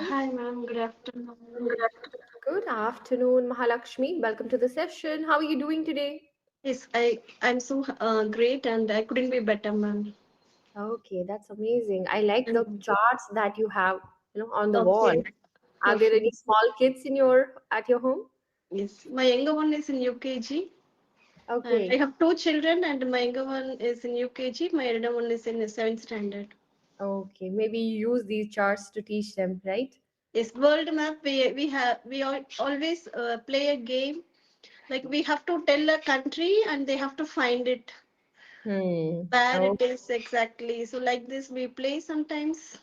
Hi, ma'am. Good afternoon. Good afternoon, Mahalakshmi. Welcome to the session. How are you doing today? Yes, I'm so great, and I couldn't be better, ma'am. Okay, that's amazing. I like the Mm. charts that you have, on the wall. Okay. Are there any small kids in your at your home? Yes, my younger one is in UKG, and I Okay. have two children, and my younger one is in UKG. My elder one is in the seventh standard. Okay, maybe you use these charts to teach them, right? Yes, world map. Always play a game. Like we have to tell a country, and they have to find it where Oh, it is exactly. So like this, we play sometimes.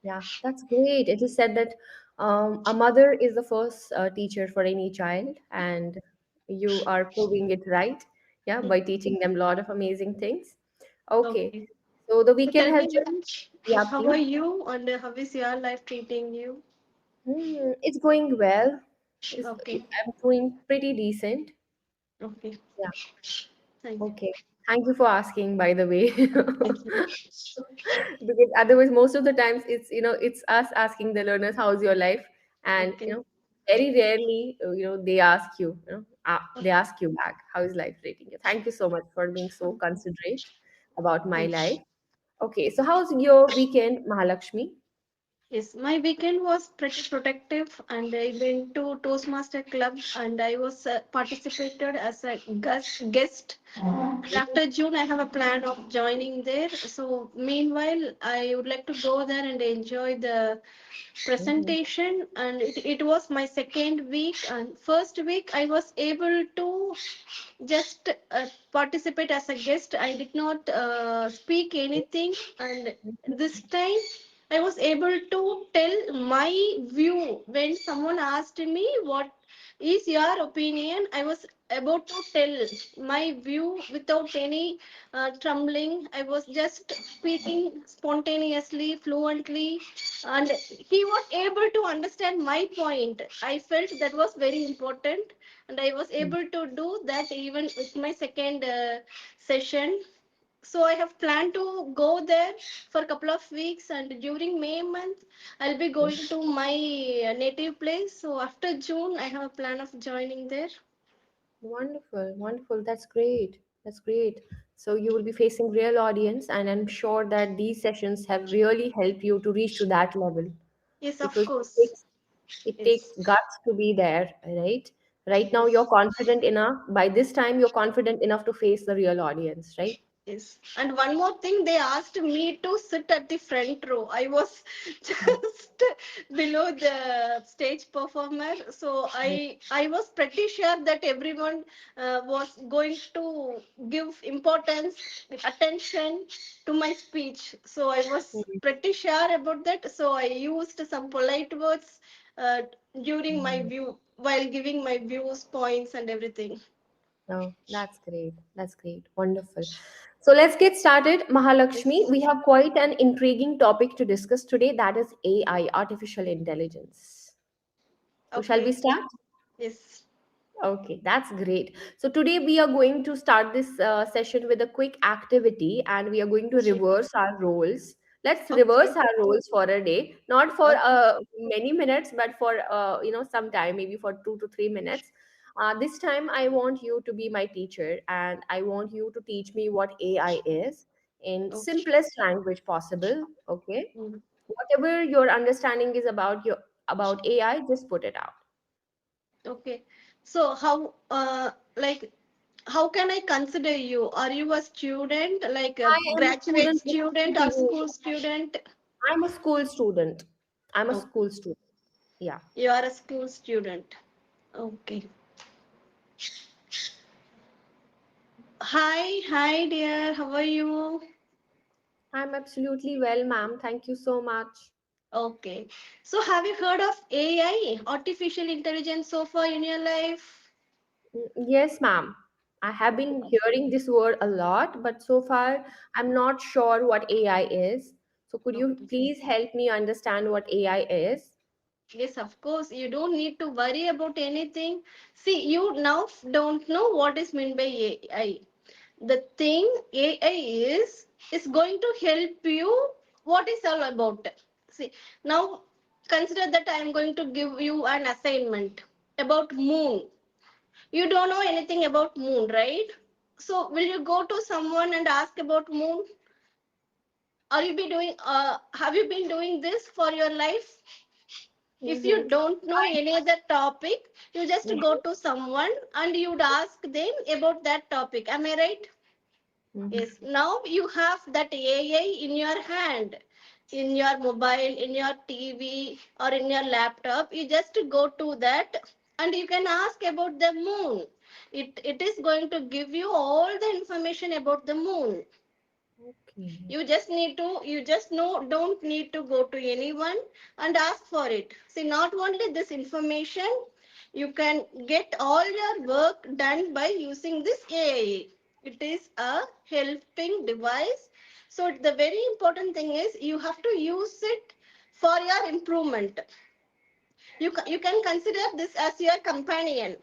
yeah, that's great. It is said that a mother is the first teacher for any child, and you are proving it right, yeah, by teaching them a lot of amazing things. Okay, Okay. so the So weekend tell has me, just, ma'am, yeah, how are please. you and how is your life treating you? It's going well. Okay, I'm doing pretty decent. okay. Yeah. Thank Okay. Thank you for asking, by the way. you. Because otherwise, most of the times it's us asking the learners, "How's your life?" And Okay. very rarely, they ask they ask you back, "How is life treating you?" Thank you so much for being so considerate about my life. Okay, so how's your weekend, Mahalakshmi? Yes, my weekend was pretty protective, and I went to Toastmaster Club, and I was participated as a guest. And after June, I have a plan of joining there. So meanwhile, I would like to go there and enjoy the Mhm. presentation. And it was my second week, and first week I was able to just participate as a guest. I did not speak anything, and this time I was able to tell my view. When someone asked me what is your opinion, I was about to tell my view without any trembling. I was just speaking spontaneously, fluently, and he was able to understand my point. I felt that was very important, and I was able to do that even with my second session. So I have planned to go there for a couple of weeks, and during May month I'll be going to my native place. So after June I have a plan of joining there. Wonderful, wonderful. That's great. That's great. So you will be facing real audience, and I'm sure that these sessions have really helped you to reach to that level Yes, of because course. it takes Yes. guts to be there, right? Right now, you're Yes. confident enough. By this time, you're confident enough to face the real audience, right? Yes. And one more thing, they asked me to sit at the front row. I was just below the stage performer. So I was pretty sure that everyone was going to give importance, attention to my speech. So I was pretty sure about that. So I used some polite words during my Mhm. view, while giving my views, points, and everything. Oh, that's great. That's great. Wonderful. So let's get started. Mahalakshmi, Yes. we have quite an intriguing topic to discuss today, that is AI, artificial intelligence. So shall we Okay. start? Yes. Okay, that's great. So today we are going to start this session with a quick activity, and we are going to Okay. reverse our roles. Let's reverse Okay. our roles for a day, not for Okay. many minutes, but for some time, maybe for 2 to 3 minutes. This time, I want you to be my teacher, and I want you to teach me what AI is in Okay. simplest language possible. Okay, Mm. whatever your understanding is about AI, just put it out. Okay. So how can I consider you? Are you a student, like a I am a graduate student student listening to or you. school student? I'm a school student. I'm a Oh, school student. Yeah. you are a school student. Okay. Hi, dear. How are you? I'm absolutely well, ma'am. Thank you so much. Okay. So have you heard of AI, artificial intelligence, so far in your life? Yes, ma'am. I have been hearing this word a lot, but so far I'm not sure what AI is. So could you Okay. please help me understand what AI is? Yes, of course. You don't need to worry about anything. See, you now don't know what is meant by AI. The thing AI is going to help you. What is all about? See, now Consider that I am going to give you an assignment about moon. You don't know anything about moon, right? So will you go to someone and ask about moon? Are you be doing have you been doing this for your life? If you Mm-hmm. don't know any other topic, you just Yeah. go to someone and you'd ask them about that topic. Am I right? Mm-hmm. Yes. Now you have that AI in your hand, in your mobile, in your TV, or in your laptop. You just go to that and you can ask about the moon. It is going to give you all the information about the moon. Okay. You just know, don't need to go to anyone and ask for it. See, not only this information, you can get all your work done by using this AI. It is a helping device. So the very important thing is you have to use it for your improvement. You can consider this as your companion,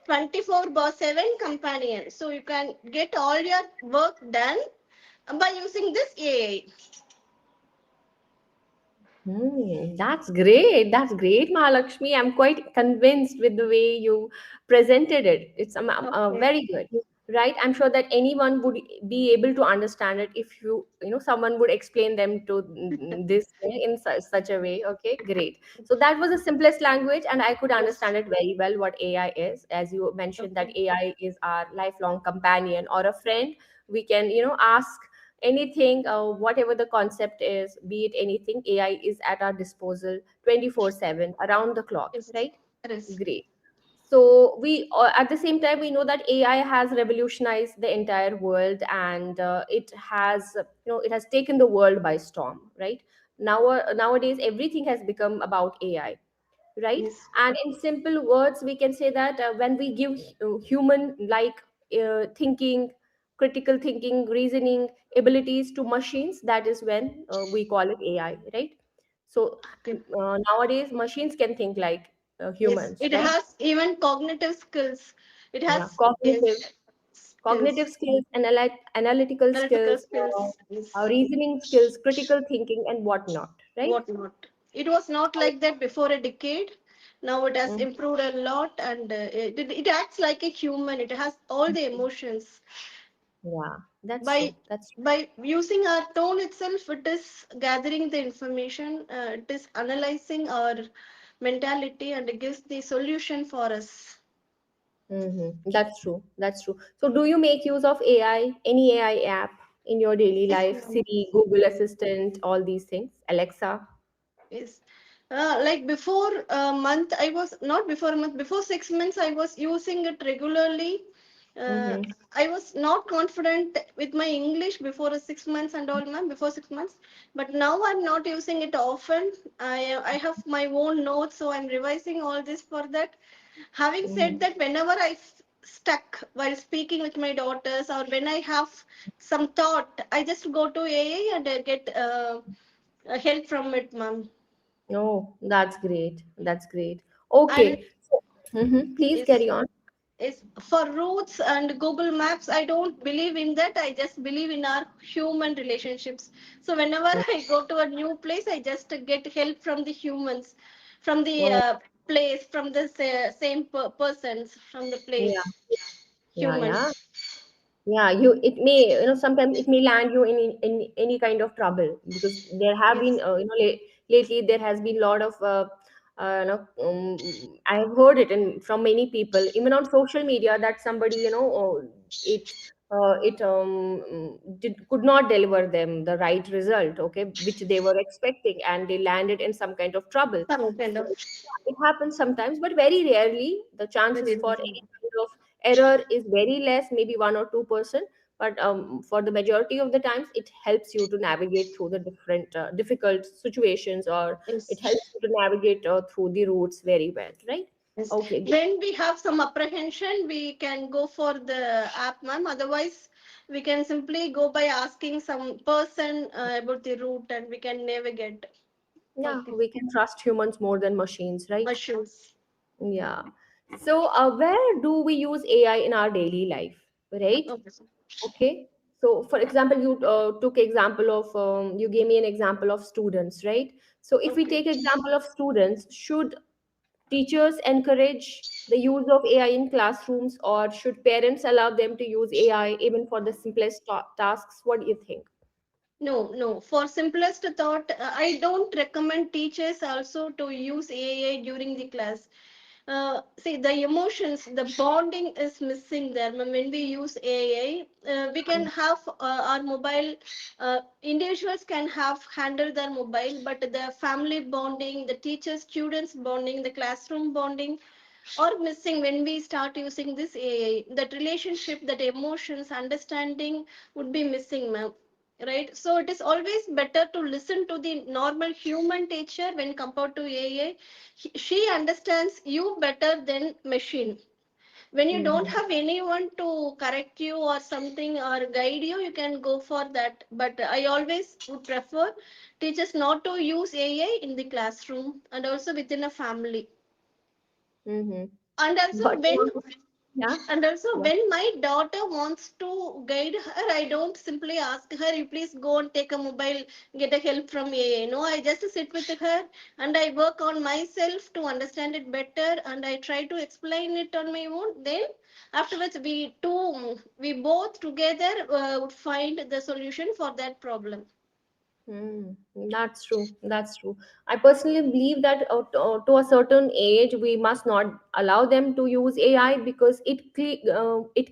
24 by 7 companion. So you can get all your work done by using this AI. Hmm, that's great. That's great, Mahalakshmi. I'm quite convinced with the way you presented it. It's Okay. very good, right? I'm sure that anyone would be able to understand it if someone would explain them to this way in such a way. Okay, great. So that was the simplest language, and I could Yes. understand it very well what AI is. As you mentioned, that Okay. AI is our lifelong companion or a friend. We can, ask anything, whatever the concept is, be it anything, AI is at our disposal 24/7 around the clock, Yes. right? Yes. Great. So we at the same time we know that AI has revolutionized the entire world, and it has, it has taken the world by storm, right? Nowadays everything has become about AI, right? Yes. And in simple words we can say that when we give human like thinking, critical thinking, reasoning abilities to machines, that is when we call it AI, right? So Okay. nowadays machines can think like Yes. humans, It right? has even cognitive skills. It Yeah, has, cognitive yes, cognitive skills, skills, analytical analytical skills, skills, yes, reasoning skills, critical thinking, and whatnot, right? whatnot. It was not like that before a decade. Now it has Mm, improved a lot, and it acts like a human. It has all the emotions. yeah, that's By true. That's by using our tone itself, it is gathering the information. It is analyzing our mentality and it gives the solution for us. That's true. That's true. So, do you make use of AI, any AI app in your daily Yes, life? ma'am. Siri, Google Assistant, all these things, Alexa? Yes. Like before a month, I was not before a month, before 6 months, I was using it regularly. Uh, Mm-hmm. I was not confident with my English before 6 months and all, ma'am, before 6 months. But now I'm not using it often. I have my own notes, so I'm revising all this for that. Having Mm-hmm. said that, whenever stuck while speaking with my daughters or when I have some thought, I just go to AI and get help from it, ma'am. Oh, that's great. That's great. And Okay. So, please is carry on. is for routes and Google Maps, I don't believe in that. I just believe in our human relationships. So whenever I go to a new place, I just get help from the humans, from the Oh, place, from the same persons, from the yeah. place, Yeah, yeah. humans. Yeah, it may, sometimes it may land you in any kind of trouble, because there have been, Yes, lately there has been a lot of I have heard it from many people, even on social media, that somebody, could not deliver them the right result, okay, which they were expecting, and they landed in some kind of trouble. some kind So of yeah, it happens sometimes, but very rarely. The chances very for any kind of error is very less, maybe 1 or 2%. But for the majority of the times, it helps you to navigate through the different difficult situations, or it yes. helps you to navigate through the routes very well, right? Yes. Okay, good. When we have some apprehension, we can go for the app, ma'am. Otherwise, we can simply go by asking some person about the route and we can navigate. Yeah, Okay. we can trust humans more than machines, right? Machines. Yeah. So where do we use AI in our daily life, right? Okay. Okay. So, for example, you took example of, you gave me an example of students, right? So if we Okay. take example of students, should teachers encourage the use of AI in classrooms, or should parents allow them to use AI even for the simplest tasks? What do you think? No, no. For simplest thought, I don't recommend teachers also to use AI during the class. See, the emotions, the bonding is missing there. When we use AI, we can have our mobile, individuals can have handle their mobile, but the family bonding, the teacher students bonding, the classroom bonding are missing when we start using this AI. That relationship, that emotions, understanding would be missing, ma'am. Right? So it is always better to listen to the normal human teacher when compared to AI. She understands you better than machine. When you don't Mm-hmm. have anyone to correct you or something or guide you, you can go for that. But I always would prefer teachers not to use AI in the classroom and also within a family. Mm-hmm. And also But yeah, and also yeah. when my daughter wants to guide her, I don't simply ask her, you please go and take a mobile, get a help from AI. No, I just sit with her and I work on myself to understand it better, and I try to explain it on my own. Then afterwards we both together would find the solution for that problem. Mm, that's true. That's true. I personally believe that to a certain age, we must not allow them to use AI because it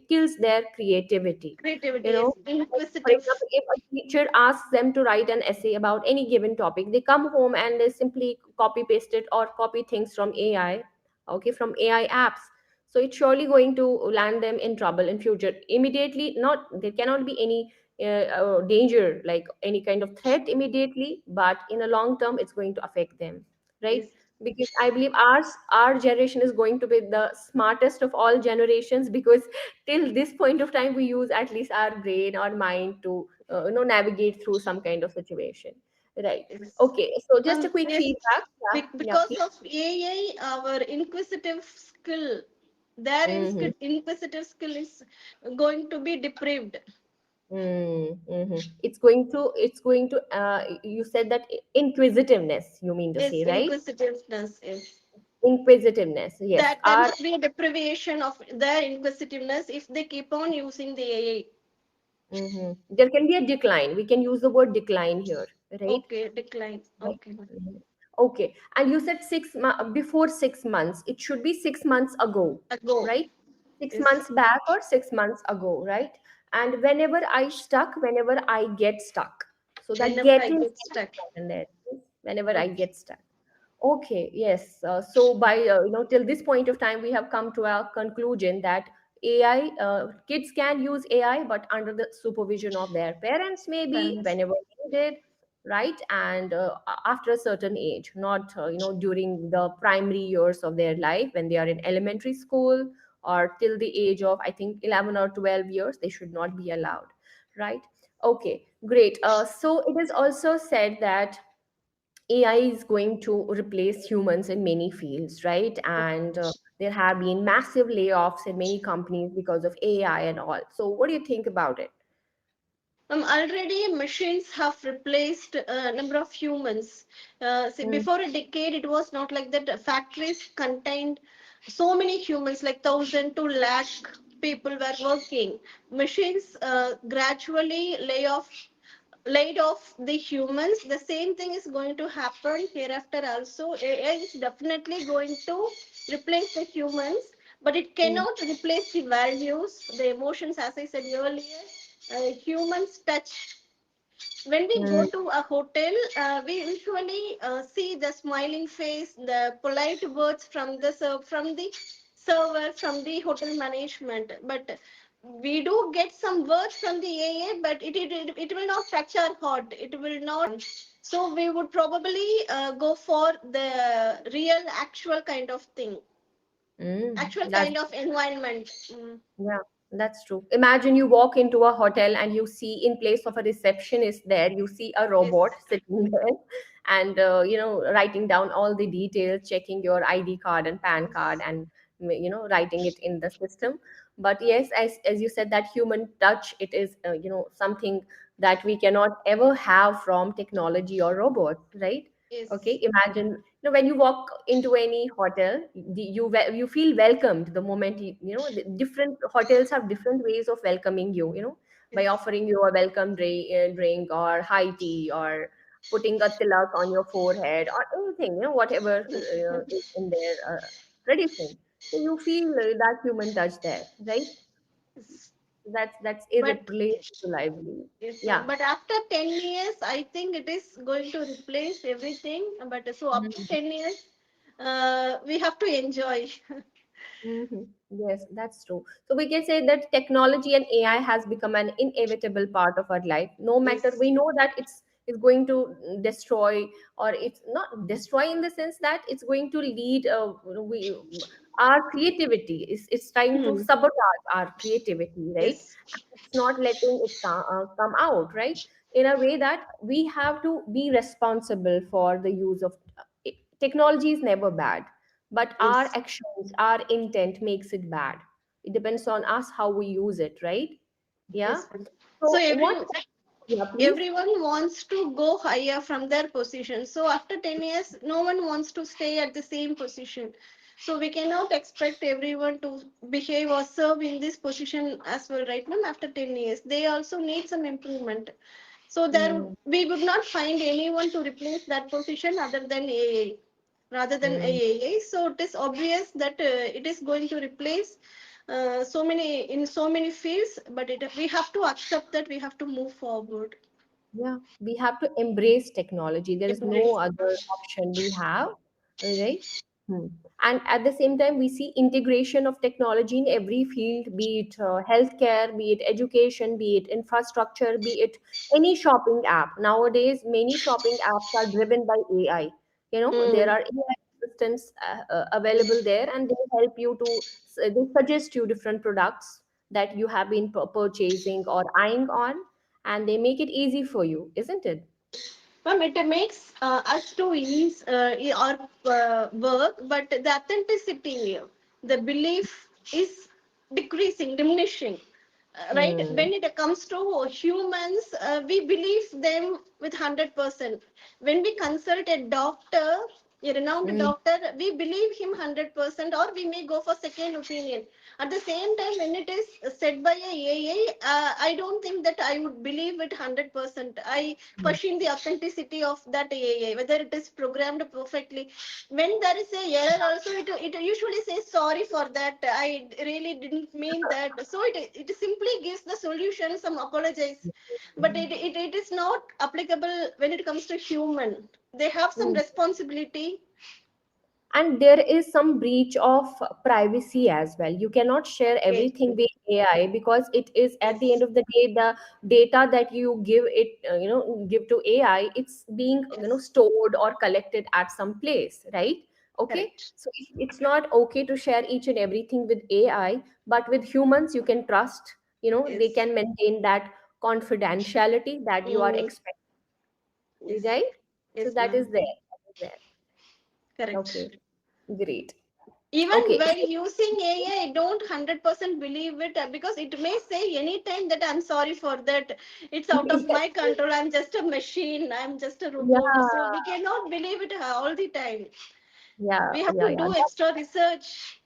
kills their creativity. Creativity You know, is like, for inquisitive. example, if a teacher asks them to write an essay about any given topic, they come home and they simply copy paste it or copy things from AI, okay, from AI apps. So it's surely going to land them in trouble in future. Immediately, not there cannot be any danger, like any kind of threat immediately, but in a long term it's going to affect them, right? Yes, Because I believe our generation is going to be the smartest of all generations, because till this point of time we use at least our brain or mind to navigate through some kind of situation, right? yes. Okay, so just a quick Yes, feedback. Yeah, yeah, because please. of AI, our inquisitive skill, their Mm-hmm. inquisitive skill is going to be deprived. Mm-hmm. It's going to you said that inquisitiveness, you mean to Yes, say, right? inquisitiveness is. Inquisitiveness, yes. There must be a deprivation of their inquisitiveness if they keep on using the AI. There can be a decline. We can use the word decline here, right? Okay, decline. Right. Okay, Mhm. Okay. And you said before 6 months. It should be 6 months ago, ago. right? Six Yes, months back or 6 months ago, right? And whenever I get stuck. So that whenever I getting get is stuck. important there. Whenever I Okay, get stuck. Okay, yes. So by till this point of time, we have come to a conclusion that AI kids can use AI, but under the supervision of their parents, maybe parents. whenever needed, right? And after a certain age, not during the primary years of their life when they are in elementary school, or till the age of, I think, 11 or 12 years, they should not be allowed, right? Okay, great. So it is also said that AI is going to replace humans in many fields, right? And there have been massive layoffs in many companies because of AI and all. So, what do you think about it? Already machines have replaced a number of humans. See, Mm, before a decade, it was not like that. Factories contained so many humans, like 1,000 to 1 lakh people were working. Machines gradually laid off the humans. The same thing is going to happen hereafter also. AI is definitely going to replace the humans, but it mm, cannot replace the values, the emotions, as I said earlier. Humans touch. When we go mm, to a hotel, we usually see the smiling face, the polite words from from the server, from the hotel management. But we do get some words from the AA, but it will not touch our heart. It will not. So we would probably go for the real, actual kind of thing, actual that's kind of environment. Mm, Yeah, that's true. Imagine you walk into a hotel and you see, in place of a receptionist there, you see a robot yes, sitting there and, writing down all the details, checking your ID card and PAN card, yes, and, writing it in the system. But yes, as you said, that human touch, it is, something that we cannot ever have from technology or robots, right? Okay, Yes. imagine, when you walk into any hotel, you feel welcomed the moment the different hotels have different ways of welcoming you, by Yes. offering you a welcome drink or high tea, or putting a tilak on your forehead, or anything, whatever is in their tradition. So you feel that human touch there, right? Yes. That's But irreplaceably. yes, Yeah. but after 10 years, I think it is going to replace everything. But so up to 10 years, we have to enjoy. hmm Yes, that's true. So we can say that technology and AI has become an inevitable part of our life. No matter, Yes. we know that it's going to destroy, or it's not destroy in the sense that it's going to lead we our creativity is it's trying to Hmm. sabotage our creativity, right? Yes. It's not letting it come out, right? In a way that we have to be responsible for the use of technology is never bad, but our Yes. actions, our intent makes it bad. It depends on us how we use it, right? Yeah. Yes, ma'am. So So what? Yeah, please. everyone wants to go higher from their position. So after 10 years, no one wants to stay at the same position. So we cannot expect everyone to behave or serve in this position as well, right, ma'am? After 10 years, they also need some improvement. So there, Mm, we would not find anyone to replace that position other than AI, rather than mm. AI. So it is obvious that it is going to replace so many in so many fields, but we have to accept that we have to move forward. Yeah, we have to embrace technology. There is no Embrace. other option we have, right? Hmm. And at the same time, we see integration of technology in every field, be it healthcare, be it education, be it infrastructure, be it any shopping app. Nowadays, many shopping apps are driven by AI. There Mm. are AI assistants available there, and they help you to, they suggest you different products that you have been purchasing or eyeing on, and they make it easy for you, isn't it? Ma'am, it makes us to ease our work, but the authenticity, the belief is decreasing, diminishing. Right? Hmm. When it comes to humans, we believe them with 100%. When we consult a doctor, a renowned Hmm. doctor, we believe him 100%, or we may go for second opinion. At the same time, when it is said by a AI, I don't think that I would believe it 100%. I question the authenticity of that AI, whether it is programmed perfectly. When there is a error, also it usually says sorry for that. I really didn't mean that. So it simply gives the solution, some apologize, but it is not applicable when it comes to human. They have some Hmm. responsibility. And there is some breach of privacy as well. You cannot share Yes, everything with AI, because it is, at the end yes, of the day, the data that you give it, give to AI, it's being, yes, stored or collected at some place, right? Okay. correct. So it's not okay to share each and everything with AI, but with humans you can trust, they Yes. can maintain that confidentiality that you are Mm, expecting, yes, right? So yes, that ma'am. is there. That is there. Correct. Okay, great. Even Okay. while using AI, I don't 100% believe it because it may say anytime that I'm sorry for that. It's out of my control. I'm just a machine. I'm just a robot. So we Yeah, cannot believe it all the time. yeah, We have yeah, to yeah. do extra research.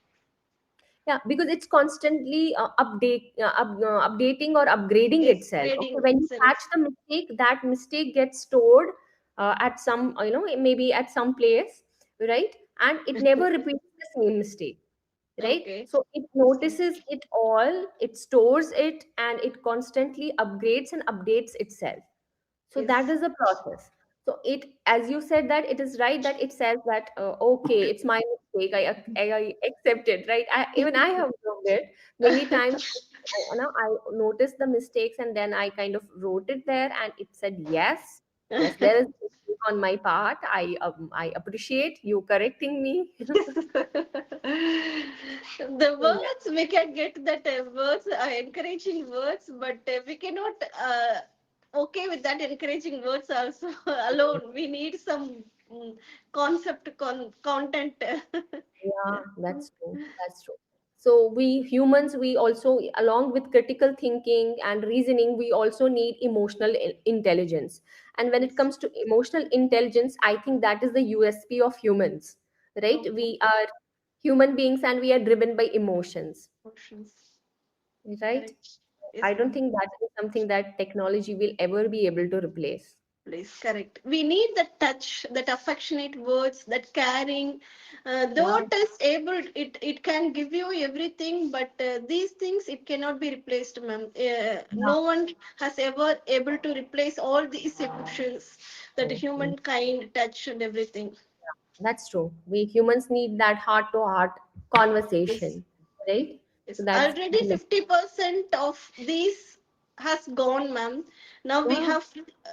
Yeah, because it's constantly updating or upgrading Yes, itself. Okay, grading when you itself. catch the mistake, that mistake gets stored at some, maybe at some place, right? And it never repeats the same mistake, right? Okay. So it Yes, ma'am. notices it all, it stores it, and it constantly upgrades and updates itself. So that Yes. is the process. So it, as you said, that it is right that it says that, okay, it's my mistake, I accept it, right? Even I have done it many times. I noticed the mistakes, and then I kind of wrote it there, and it said yes, yes, there is a mistake on my part. I appreciate you correcting me. The So, yeah. words we can get that words are encouraging words, but we cannot okay with that encouraging words also alone. We need some content. Yeah, that's true. That's true. So we humans, we also, along with critical thinking and reasoning, we also need emotional intelligence. And when it Yes. comes to emotional intelligence, I think that is the USP of humans, right? Okay. We are human beings and we are driven by emotions, Options. right? Correct. I Yes, don't ma'am. think that is something that technology will ever be able to replace. Please, correct. We need that touch, that affectionate words, that caring. Though Yeah, it is able, it can give you everything, but these things it cannot be replaced, ma'am. yeah, No one has ever able to replace all these emotions, that true, true. humankind touch and everything. That's true. We humans need that heart to heart Yes. conversation, right? So Yes, that's already 50% of these has gone, ma'am. Now we yeah. have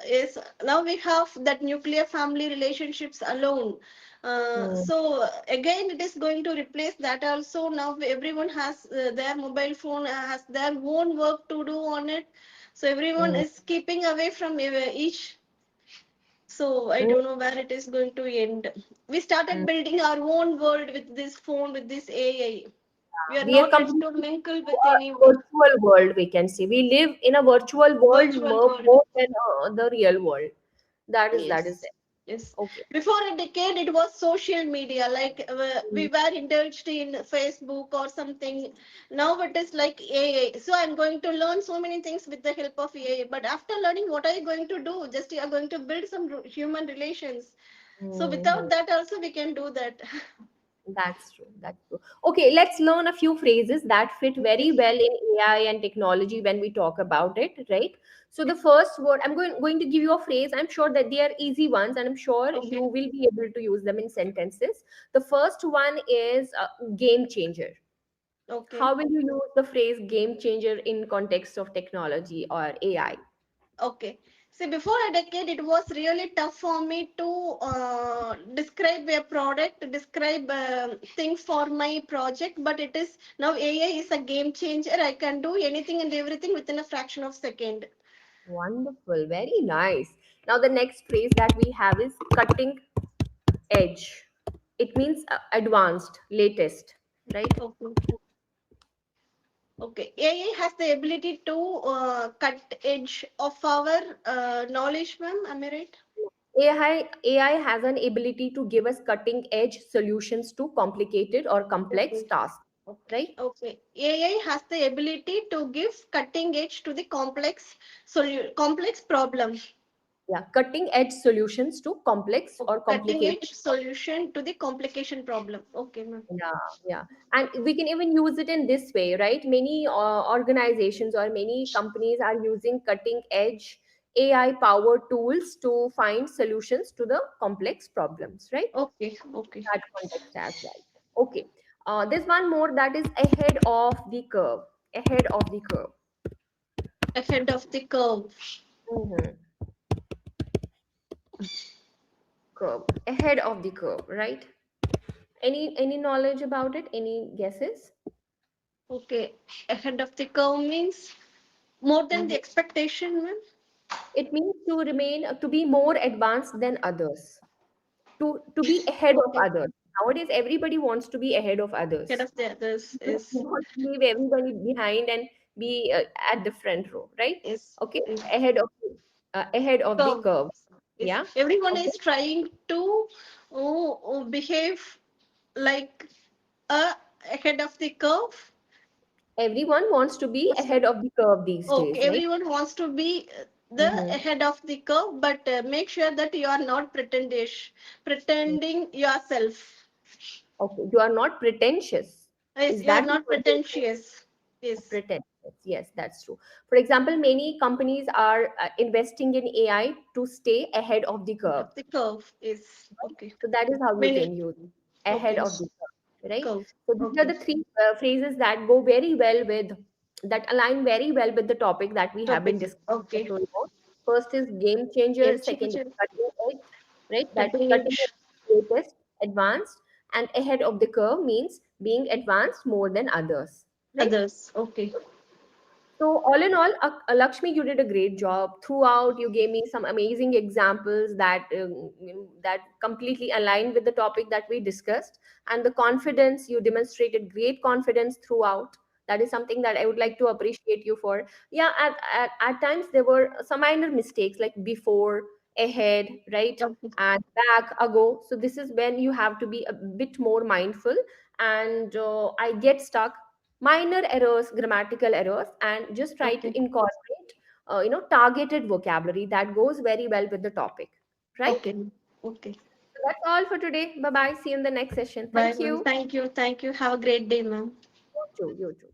is now we have that nuclear family relationships alone. Hmm. Again, it is going to replace that also. Now everyone has their mobile phone, has their own work to do on it. So everyone Hmm. is keeping away from each. So I Hmm. don't know where it is going to end. We started building our own world with this phone, with this AI. We are We are not ready completely to mingle with a anyone. virtual world, we can say. We live in a virtual world Virtual more, world. more than the real world. That is Yes. it. Yes. Okay. Before a decade, it was social media. Like we Mm. were indulged in Facebook or something. Now it is like AI. So I'm going to learn so many things with the help of AI. But after learning, what are you going to do? Just you are going to build some human relations. So Mhm. without that, also we can do that. That's true. That's true. Okay, let's learn a few phrases that fit Okay. very well in AI and technology when we talk about it, right? So the first word, I'm going to give you a phrase. I'm sure that they are easy ones, and I'm sure you Okay. will be able to use them in sentences. The first one is game changer. Okay. How will you use the phrase game changer in context of technology or AI? Okay. See, before a decade, it was really tough for me to describe a product, describe things for my project. But it is now AI is a game changer. I can do anything and everything within a fraction of second. Wonderful, very nice. Now the next phrase that we have is cutting edge. It means advanced, latest, right? Okay. Okay. AI has the ability to cut edge of our knowledge, ma'am. Am I right? AI has an ability to give us cutting edge solutions to complicated or complex Okay. tasks, Okay. right? Okay. AI has the ability to give cutting edge to the complex problem. Yeah, cutting edge solutions to complex or Okay. Cutting complicated. edge solution to the complication problem. Okay, ma'am. Yeah, yeah. And we can even use it in this way, right? Many organizations or many companies are using cutting edge AI powered tools to find solutions to the complex problems, right? Okay. Okay. That context as well. Okay. There's one more that is ahead of the curve. Ahead of the curve. Ahead of the curve. Mhm. Curve. Ahead of the curve, right? Any knowledge about it? Any guesses? Okay. Ahead of the curve means more than the Mhm. expectation, ma'am. It means to remain, to be more advanced than others, to be ahead of Okay. others. Nowadays, everybody wants to be ahead of Ahead others. of the others You is want to leave everybody behind and be at the front row, right? is Okay, is ahead of the curve. curve. Is Yeah. everyone Okay. is trying to behave like ahead of the curve. Everyone wants to be ahead of the curve these Okay, days, right? everyone wants to be the Mm-hmm. ahead of the curve, but make sure that you are not pretending yourself. Okay, you are not pretentious. Yes, Is you are that the not word you're saying? pretentious. Yes, Pretentious. Yes, that's true. For example, many companies are investing in AI to stay ahead of the ahead curve. of the curve is okay. So that is how you Many can use ahead okay of the curve, right? curve. So these are Okay, the three phrases that go very well with, that align very well with the topic that we have topic. been discussing for Okay, so long. First is game changer, game second is changer, cutting edge, right? That is cutting cutting edge, edge, latest, advanced, and ahead of the curve means being advanced more than others, right? others. Okay, So all in all, Lakshmi, you did a great job throughout. You gave me some amazing examples that that completely aligned with the topic that we discussed, and the confidence you demonstrated, great confidence throughout. That is something that I would like to appreciate you for. Yeah, at times there were some minor mistakes like before, ahead, right, Okay. and back, ago. So this is when you have to be a bit more mindful. And I get stuck minor errors, grammatical errors, and just try to Okay. incorporate targeted vocabulary that goes very well with the topic, right? Okay. Okay. So that's all for today. Bye bye, see you in the next session. Bye, Thank ma'am. you. Thank you. Thank you. Have a great day, ma'am. You too.